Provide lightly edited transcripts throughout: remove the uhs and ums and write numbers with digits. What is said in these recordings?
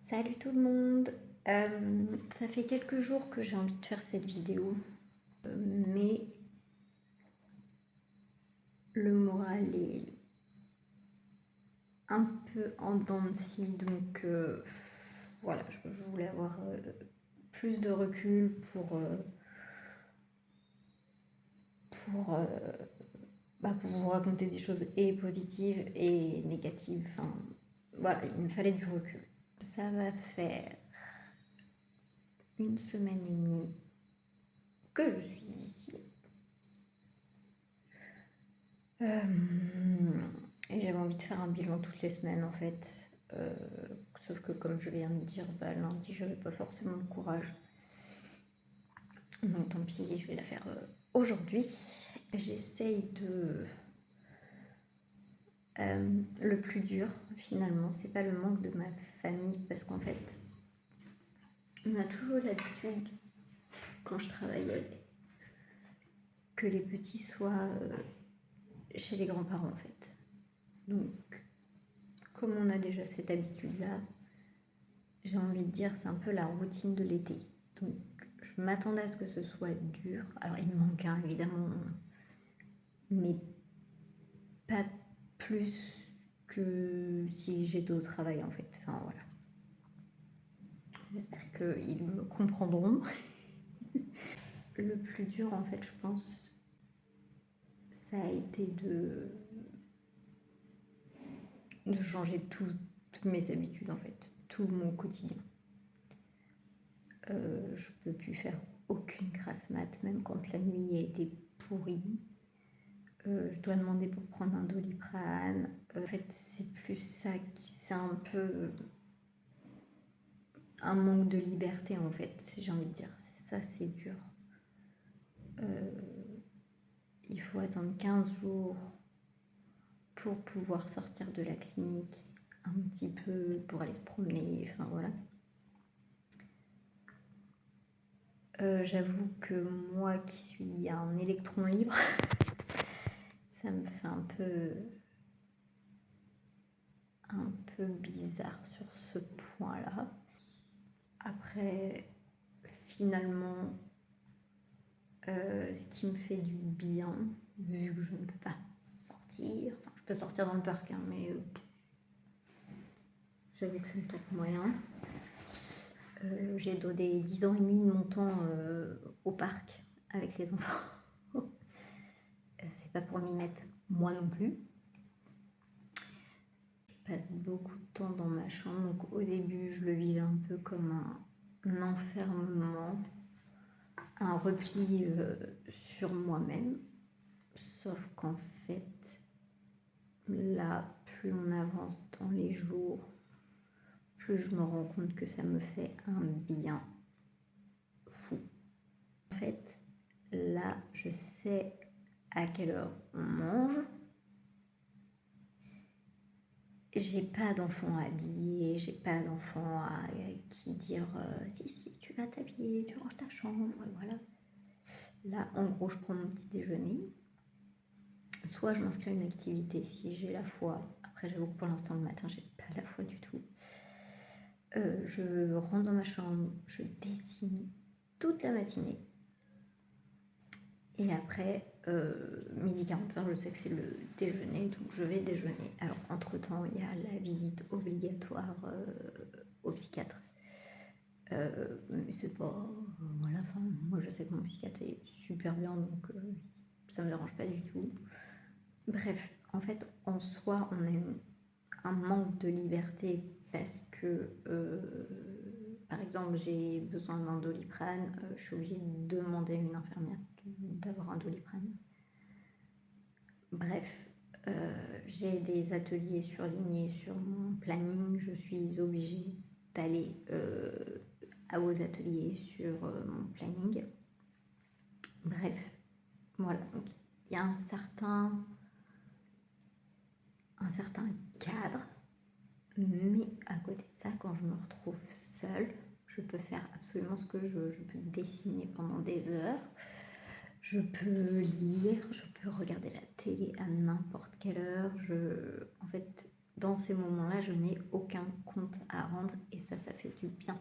Salut tout le monde. Ça fait quelques jours que j'ai envie de faire cette vidéo, mais le moral est un peu en dents de scie, donc voilà, je voulais avoir plus de recul pour vous raconter des choses et positives et négatives. Enfin, voilà, il me fallait du recul. Ça va faire une semaine et demie que je suis ici. Et j'avais envie de faire un bilan toutes les semaines en fait. Sauf que comme je viens de dire, lundi j'avais pas forcément le courage. Donc tant pis, je vais la faire aujourd'hui. J'essaye de... le plus dur finalement, c'est pas le manque de ma famille parce qu'en fait, on a toujours l'habitude, quand je travaillais, que les petits soient chez les grands-parents en fait. Donc, comme on a déjà cette habitude-là, j'ai envie de dire, c'est un peu la routine de l'été. Donc, je m'attendais à ce que ce soit dur. Alors, il me manque un, évidemment, mais pas plus que si j'étais au travail, en fait. Enfin, voilà. J'espère qu'ils me comprendront. Le plus dur, en fait, je pense, ça a été de changer toutes mes habitudes, en fait. Tout mon quotidien. Je peux plus faire aucune grasse mat, même quand la nuit a été pourrie. Je dois demander pour prendre un Doliprane. En fait, c'est plus ça qui c'est un peu un manque de liberté en fait, si j'ai envie de dire. Ça, c'est dur. Il faut attendre 15 jours pour pouvoir sortir de la clinique un petit peu, pour aller se promener, enfin voilà. J'avoue que moi qui suis un électron libre, ça me fait un peu bizarre sur ce point-là. Après, finalement, ce qui me fait du bien, vu que je ne peux pas sortir, enfin je peux sortir dans le parc, hein, mais j'avoue que ça me tente moyen. J'ai donné 10 ans et demi de mon temps au parc avec les enfants. C'est pas pour m'y mettre moi non plus. Je passe beaucoup de temps dans ma chambre, donc au début je le vivais un peu comme un enfermement, un repli sur moi-même. Sauf qu'en fait, là, plus on avance dans les jours, plus je me rends compte que ça me fait un bien fou. En fait, là, je sais à quelle heure on mange. J'ai pas d'enfant à habiller, j'ai pas d'enfant à qui dire si, tu vas t'habiller, tu ranges ta chambre, et voilà. Là, en gros, je prends mon petit déjeuner. Soit je m'inscris à une activité si j'ai la foi. Après, j'avoue que pour l'instant, le matin, j'ai pas la foi du tout. Je rentre dans ma chambre, je dessine toute la matinée. Et après, 12h45, je sais que c'est le déjeuner, donc je vais déjeuner. Alors, entre-temps, il y a la visite obligatoire au psychiatre. Mais c'est pas... voilà, enfin, moi, je sais que mon psychiatre est super bien, donc ça me dérange pas du tout. Bref, en fait, en soi, on a un manque de liberté parce que, par exemple, j'ai besoin d'un Doliprane, je suis obligée de demander à une infirmière d'avoir un Doliprane. Bref, j'ai des ateliers surlignés sur mon planning, je suis obligée d'aller aux ateliers sur mon planning. Bref, voilà, donc il y a un certain cadre, mais à côté de ça, quand je me retrouve seule, je peux faire absolument ce que je veux. Je peux dessiner pendant des heures, je peux lire, je peux regarder la télé à n'importe quelle heure. En fait, dans ces moments-là, je n'ai aucun compte à rendre et ça fait du bien.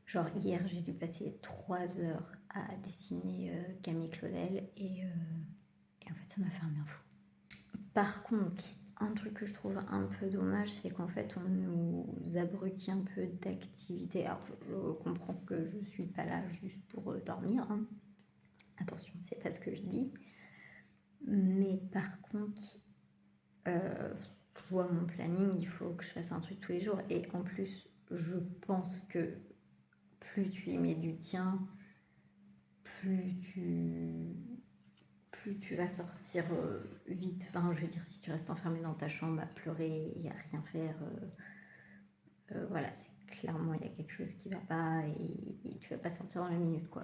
Genre hier, j'ai dû passer 3 heures à dessiner Camille Claudel et en fait, ça m'a fait un bien fou. Par contre, un truc que je trouve un peu dommage, c'est qu'en fait, on nous abrutit un peu d'activité. Alors, je comprends que je suis pas là juste pour dormir, hein. Attention, c'est pas ce que je dis. Mais par contre, je vois mon planning, il faut que je fasse un truc tous les jours. Et en plus, je pense que plus tu y mets du tien, plus tu vas sortir vite. Enfin, je veux dire, si tu restes enfermé dans ta chambre à pleurer et à rien faire, voilà, c'est clairement, il y a quelque chose qui va pas et tu vas pas sortir dans la minute, quoi.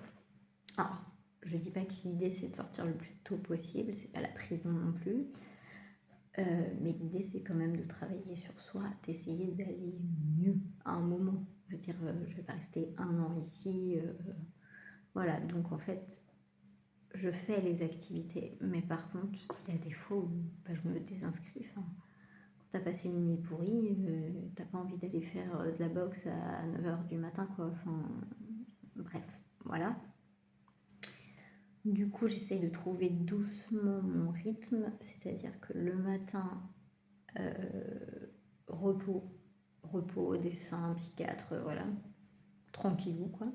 Alors, je dis pas que l'idée c'est de sortir le plus tôt possible, c'est pas la prison non plus. Mais l'idée c'est quand même de travailler sur soi, d'essayer d'aller mieux à un moment. Je veux dire, je vais pas rester 1 an ici. Voilà, donc en fait, je fais les activités, mais par contre, il y a des fois où je me désinscris. Enfin, quand t'as passé une nuit pourrie, t'as pas envie d'aller faire de la boxe à 9h du matin, quoi. Enfin, bref, voilà. Du coup, j'essaye de trouver doucement mon rythme, c'est-à-dire que le matin, repos, dessin, psychiatre, voilà, tranquillou, quoi.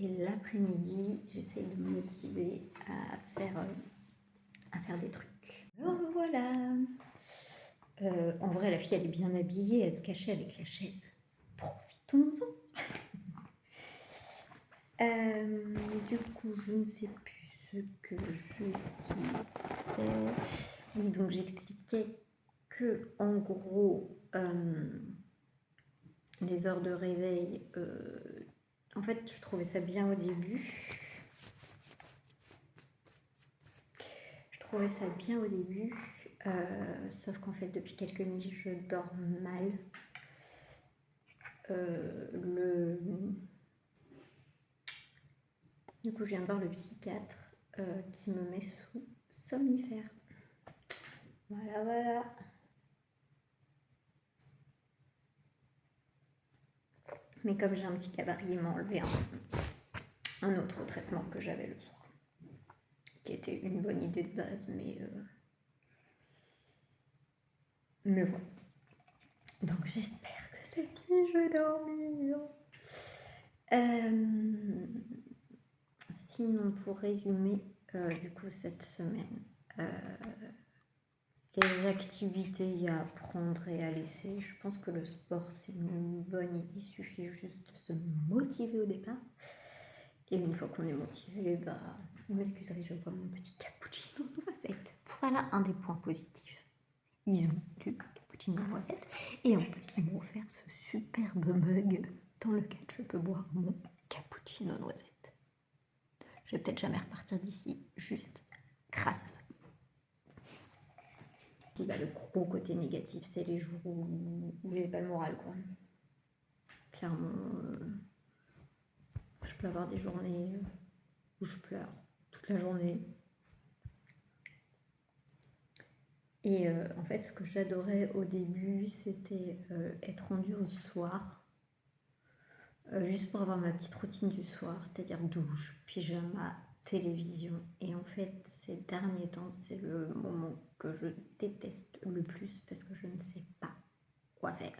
Et l'après-midi, j'essaie de me motiver à faire des trucs. Alors voilà. En vrai, la fille, elle est bien habillée, elle se cachait avec la chaise. Profitons-en. Du coup, je ne sais plus ce que je disais. Oui, donc j'expliquais que, en gros, les heures de réveil, en fait, je trouvais ça bien au début. Sauf qu'en fait, depuis quelques nuits, je dors mal. Du coup, je viens de voir le psychiatre qui me met sous somnifère. Voilà. Mais comme j'ai un petit gabarit, il m'a enlevé un autre traitement que j'avais le soir, qui était une bonne idée de base, mais voilà. Donc j'espère que cette nuit je vais dormir. Sinon, pour résumer, du coup, cette semaine, les activités, il y a à prendre et à laisser. Je pense que le sport, c'est une bonne idée. Il suffit juste de se motiver au départ. Et une fois qu'on est motivé, vous m'excuserez, je bois mon petit cappuccino noisette. Voilà un des points positifs. Ils ont du cappuccino noisette. Et en plus, ils m'ont offert ce superbe mug dans lequel je peux boire mon cappuccino noisette. Je vais peut-être jamais repartir d'ici, juste grâce à ça. Le gros côté négatif, c'est les jours où j'ai pas le moral, quoi. Clairement, je peux avoir des journées où je pleure toute la journée. Et en fait, ce que j'adorais au début, c'était être rendue au soir, juste pour avoir ma petite routine du soir, c'est-à-dire douche, pyjama, télévision. Et en fait, ces derniers temps, c'est le moment que je déteste le plus parce que je ne sais pas quoi faire.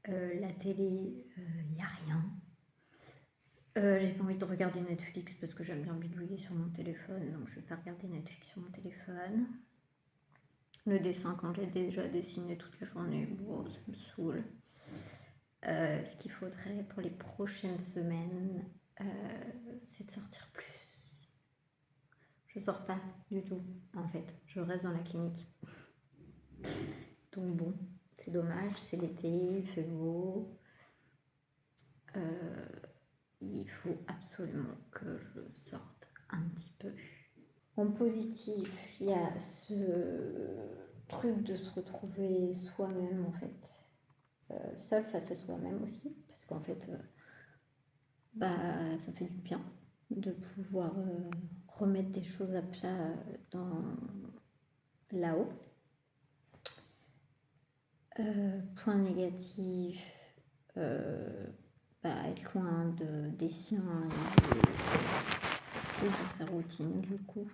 La télé, il n'y a rien. J'ai pas envie de regarder Netflix parce que j'aime bien bidouiller sur mon téléphone, donc je vais pas regarder Netflix sur mon téléphone. Le dessin, quand j'ai déjà dessiné toute la journée, bon, ça me saoule. Ce qu'il faudrait pour les prochaines semaines, c'est de sortir plus. Je sors pas du tout, en fait. Je reste dans la clinique. Donc bon, c'est dommage, c'est l'été, il fait beau. Il faut absolument que je sorte un petit peu. En positif, il y a ce truc de se retrouver soi-même, en fait. Seul face à soi-même aussi, parce qu'en fait, ça fait du bien de pouvoir remettre des choses à plat là-haut. Point négatif, être loin des siens et de sa routine du coup.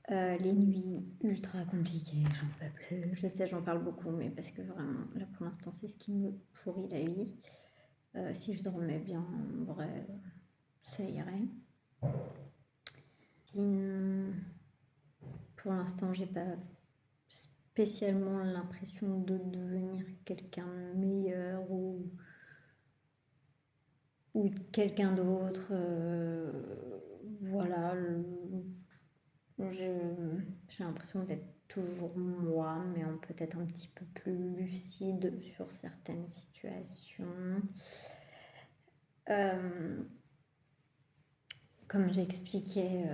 Les nuits ultra compliquées, j'en peux plus. Je sais, j'en parle beaucoup, mais parce que vraiment, là pour l'instant, c'est ce qui me pourrit la vie. Si je dormais bien, en vrai, ça irait. Pour l'instant, j'ai pas spécialement l'impression de devenir quelqu'un de meilleur ou quelqu'un d'autre. Voilà. J'ai l'impression d'être toujours moi, mais peut-être un petit peu plus lucide sur certaines situations. Comme j'expliquais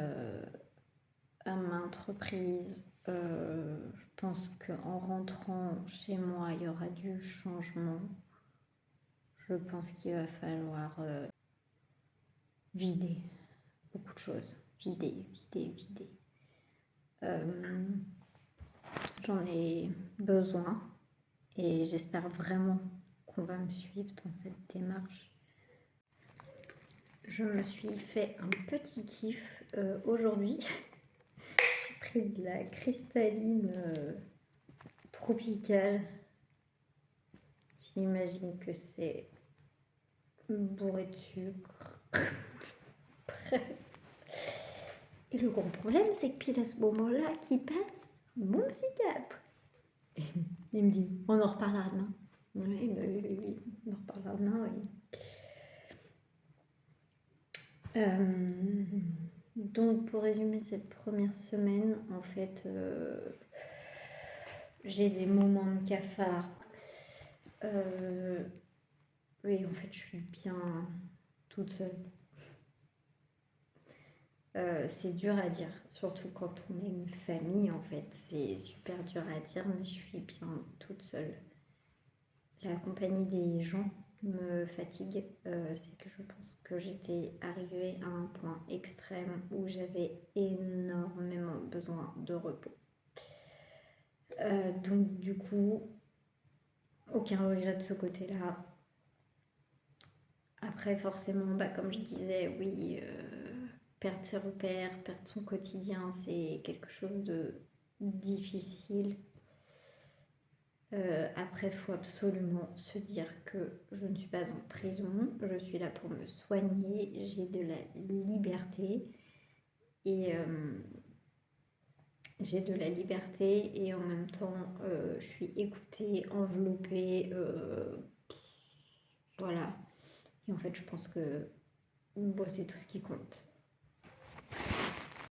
à maintes reprises, je pense qu'en rentrant chez moi, il y aura du changement. Je pense qu'il va falloir vider beaucoup de choses. Vider. J'en ai besoin et j'espère vraiment qu'on va me suivre dans cette démarche. Je me suis fait un petit kiff aujourd'hui. J'ai pris de la cristalline tropicale. J'imagine que c'est bourré de sucre. Bref. Et le gros problème, c'est que pile à ce moment-là, qui passe mon psychiatre. Et il me dit, on en reparlera demain. Oui, on en reparlera demain, oui. Donc, pour résumer cette première semaine, en fait, j'ai des moments de cafard. Oui, en fait, je suis bien toute seule. C'est dur à dire, surtout quand on est une famille, en fait. C'est super dur à dire, mais je suis bien toute seule. La compagnie des gens me fatigue. C'est que je pense que j'étais arrivée à un point extrême où j'avais énormément besoin de repos. Donc du coup, aucun regret de ce côté-là. Après, forcément, comme je disais, oui, perdre ses repères, perdre son quotidien, c'est quelque chose de difficile. Après, il faut absolument se dire que je ne suis pas en prison, je suis là pour me soigner, j'ai de la liberté et en même temps je suis écoutée, enveloppée, voilà. Et en fait, je pense que c'est tout ce qui compte.